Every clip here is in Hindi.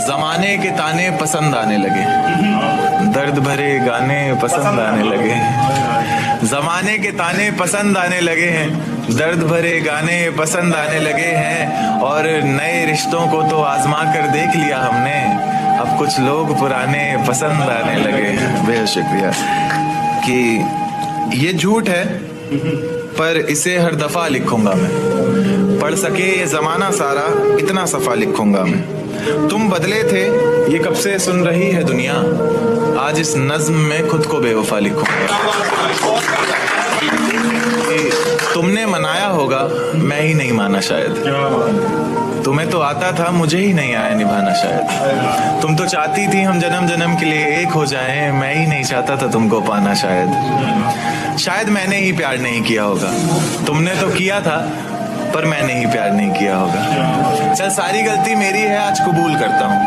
जमाने के ताने पसंद आने लगे, दर्द भरे गाने पसंद आने लगे हैं। जमाने के ताने पसंद आने लगे हैं, दर्द भरे गाने पसंद आने लगे हैं। और नए रिश्तों को तो आजमा कर देख लिया हमने, अब कुछ लोग पुराने पसंद आने लगे हैं। बेहद शुक्रिया। कि ये झूठ है पर इसे हर दफा लिखूंगा मैं, पढ़ सके ये जमाना सारा इतना सफा लिखूंगा मैं। तुम बदले थे ये कब से सुन रही है दुनिया, आज इस नज्म में खुद को बेवफा लिखूंगा। तुमने मनाया होगा मैं ही नहीं माना शायद, तुम्हें तो आता था मुझे ही नहीं आया निभाना शायद। तुम तो चाहती थी हम जन्म जन्म के लिए एक हो जाएं, मैं ही नहीं चाहता था तुमको पाना शायद मैंने ही प्यार नहीं किया होगा, तुमने तो किया था पर मैंने ही प्यार नहीं किया होगा। चल सारी गलती मेरी है आज कबूल करता हूँ,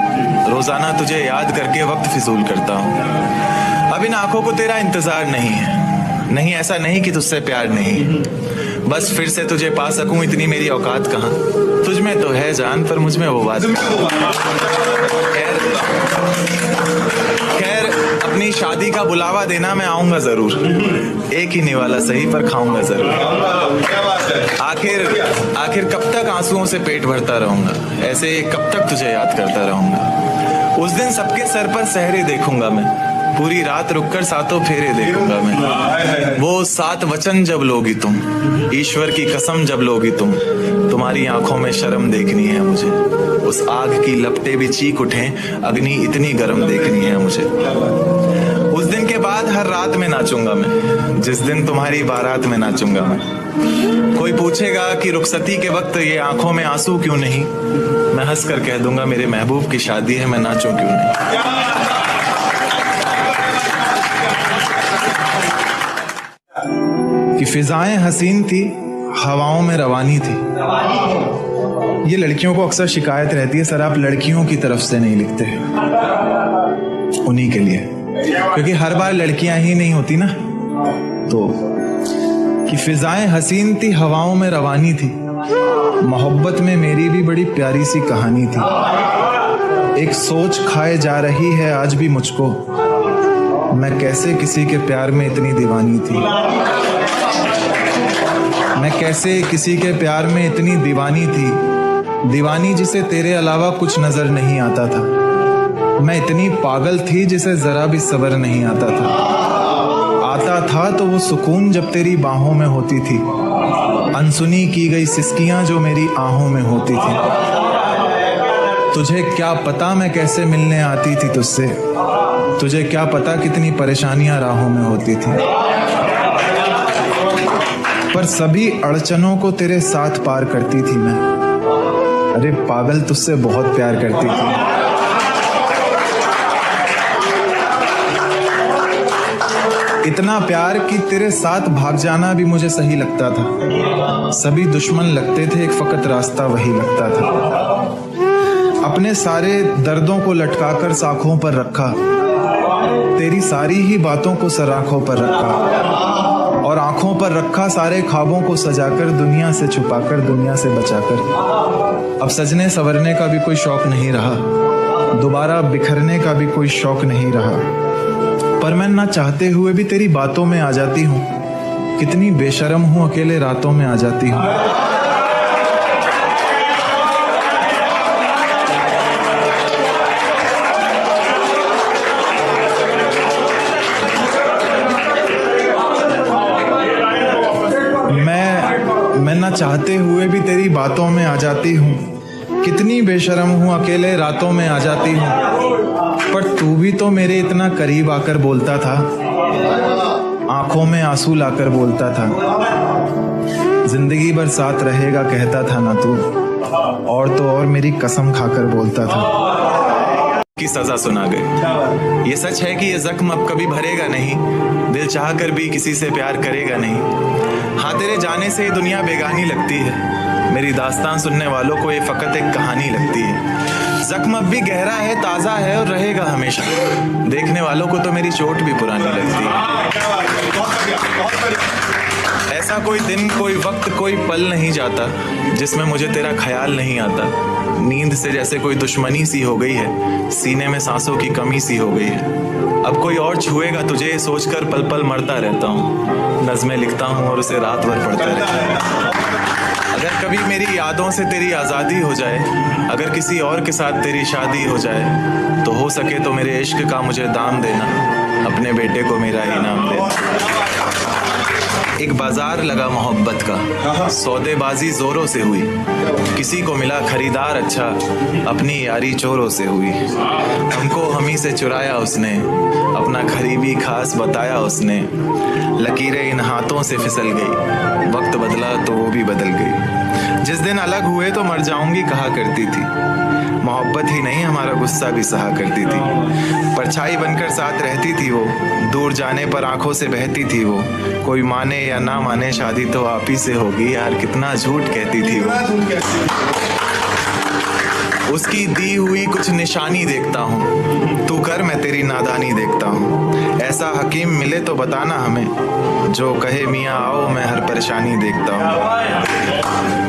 रोजाना तुझे याद करके वक्त फिजूल करता हूँ। अब इन आंखों को तेरा इंतजार नहीं है, नहीं ऐसा नहीं कि तुझसे प्यार नहीं, बस फिर से तुझे पा सकूं इतनी मेरी औकात कहाँ। तुझ में तो है जान पर मुझ में वो बात। खैर अपनी शादी का बुलावा देना मैं आऊंगा जरूर, एक ही निवाला सही पर खाऊंगा जरूर। आखिर कब तक आंसुओं से पेट भरता रहूंगा, ऐसे कब तक तुझे याद करता रहूंगा। उस दिन सबके सर पर सहरे देखूंगा मैं, पूरी रात रुककर सातों फेरे देखूंगा मैं। वो 7 वचन जब लोगी तुम, ईश्वर की कसम जब लोगी तुम, तुम्हारी आंखों में शर्म देखनी है मुझे। उस आग की लपटें भी चीख उठें, अग्नि इतनी गर्म देखनी है मुझे। उस दिन के बाद हर रात में नाचूंगा मैं, जिस दिन तुम्हारी बारात में नाचूंगा मैं। कोई पूछेगा कि रुखसती के वक्त ये आंखों में आंसू क्यों नहीं, मैं हंस कर कह दूंगा मेरे महबूब की शादी है, मैं नाचूं क्यों नहीं। कि फिजाएं हसीन थी, हवाओं में रवानी थी। ये लड़कियों को अक्सर शिकायत रहती है, सर आप लड़कियों की तरफ से नहीं लिखते, उन्हीं के लिए, क्योंकि हर बार लड़कियां ही नहीं होती ना। तो कि फिजाएं हसीन थी, हवाओं में रवानी थी, मोहब्बत में मेरी भी बड़ी प्यारी सी कहानी थी। एक सोच खाए जा रही है आज भी मुझको, मैं कैसे किसी के प्यार में इतनी दीवानी थी। मैं कैसे किसी के प्यार में इतनी दीवानी थी, दीवानी जिसे तेरे अलावा कुछ नजर नहीं आता था। मैं इतनी पागल थी जिसे जरा भी सब्र नहीं आता था तो वो सुकून जब तेरी बाहों में होती थी, अनसुनी की गई सिसकियां जो मेरी आहों में होती थी। तुझे क्या पता मैं कैसे मिलने आती थी तुझसे, तुझे क्या पता कितनी परेशानियां राहों में होती थी। पर सभी अड़चनों को तेरे साथ पार करती थी मैं, अरे पागल तुझसे बहुत प्यार करती थी। इतना प्यार कि तेरे साथ भाग जाना भी मुझे सही लगता था। सभी दुश्मन लगते थे, एक फकत रास्ता वही लगता था। अपने सारे दर्दों को लटकाकर साखों पर रखा, तेरी सारी ही बातों को सराखों पर रखा, और आंखों पर रखा सारे ख्वाबों को सजाकर, दुनिया से छुपाकर, दुनिया से बचाकर। अब सजने संवरने का भी कोई शौक नहीं रहा, दोबारा बिखरने का भी कोई शौक नहीं रहा। पर मैं ना चाहते हुए भी तेरी बातों में आ जाती हूँ, कितनी बेशर्म हूँ अकेले रातों में आ जाती हूँ। मैं ना चाहते हुए भी तेरी बातों में आ जाती हूँ, कितनी बेशर्म हूँ अकेले रातों में आ जाती हूँ। पर तू भी तो मेरे इतना करीब आकर बोलता था, आंखों में आंसू लाकर बोलता था, जिंदगी भर साथ रहेगा कहता था ना तू, और तो और मेरी कसम खाकर बोलता था। की सजा सुना गई। ये सच है कि ये जख्म अब कभी भरेगा नहीं, दिल चाह कर भी किसी से प्यार करेगा नहीं। हाँ तेरे जाने से ये दुनिया बेगानी लगती है, मेरी दास्तान सुनने वालों को ये फकत एक कहानी लगती है। जख्म अब भी गहरा है, ताजा है और रहेगा हमेशा। देखने वालों को तो मेरी चोट भी पुरानी लगती है। ऐसा कोई दिन, कोई वक्त, कोई पल नहीं जाता जिसमें मुझे तेरा ख्याल नहीं आता। नींद से जैसे कोई दुश्मनी सी हो गई है, सीने में सांसों की कमी सी हो गई है। अब कोई और छुएगा तुझे, ये सोचकर पल पल मरता रहता हूँ। नज़में लिखता हूँ और उसे रात भर पढ़ता रहता हूँ। अगर कभी मेरी यादों से तेरी आज़ादी हो जाए, अगर किसी और के साथ तेरी शादी हो जाए, तो हो सके तो मेरे इश्क का मुझे दाम देना, अपने बेटे को मेरा इनाम देना। एक बाजार लगा मोहब्बत का, सौदेबाजी जोरों से हुई। किसी को मिला खरीदार अच्छा, अपनी यारी चोरों से हुई। हमको हमी से चुराया उसने, अपना करीबी खास बताया उसने। लकीरें इन हाथों से फिसल गई, वक्त बदला तो वो भी बदल गई। जिस दिन अलग हुए तो मर जाऊंगी कहा करती थी। मोहब्बत ही नहीं हमारा गुस्सा भी सहा करती थी। परछाई बनकर साथ रहती थी वो, दूर जाने पर आंखों से बहती थी वो। कोई माने या ना माने शादी तो आप ही से होगी, यार कितना झूठ कहती थी वो। उसकी दी हुई कुछ निशानी देखता हूँ, तू कर मैं तेरी नादानी देखता हूँ। ऐसा हकीम मिले तो बताना हमें, जो कहे मियाँ आओ मैं हर परेशानी देखता हूँ।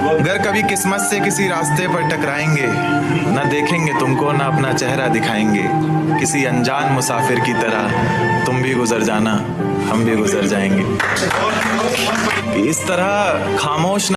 अगर कभी किस्मत से किसी रास्ते पर टकराएंगे, न देखेंगे तुमको न अपना चेहरा दिखाएंगे। किसी अनजान मुसाफिर की तरह तुम भी गुजर जाना, हम भी गुजर जाएंगे। इस तरह खामोश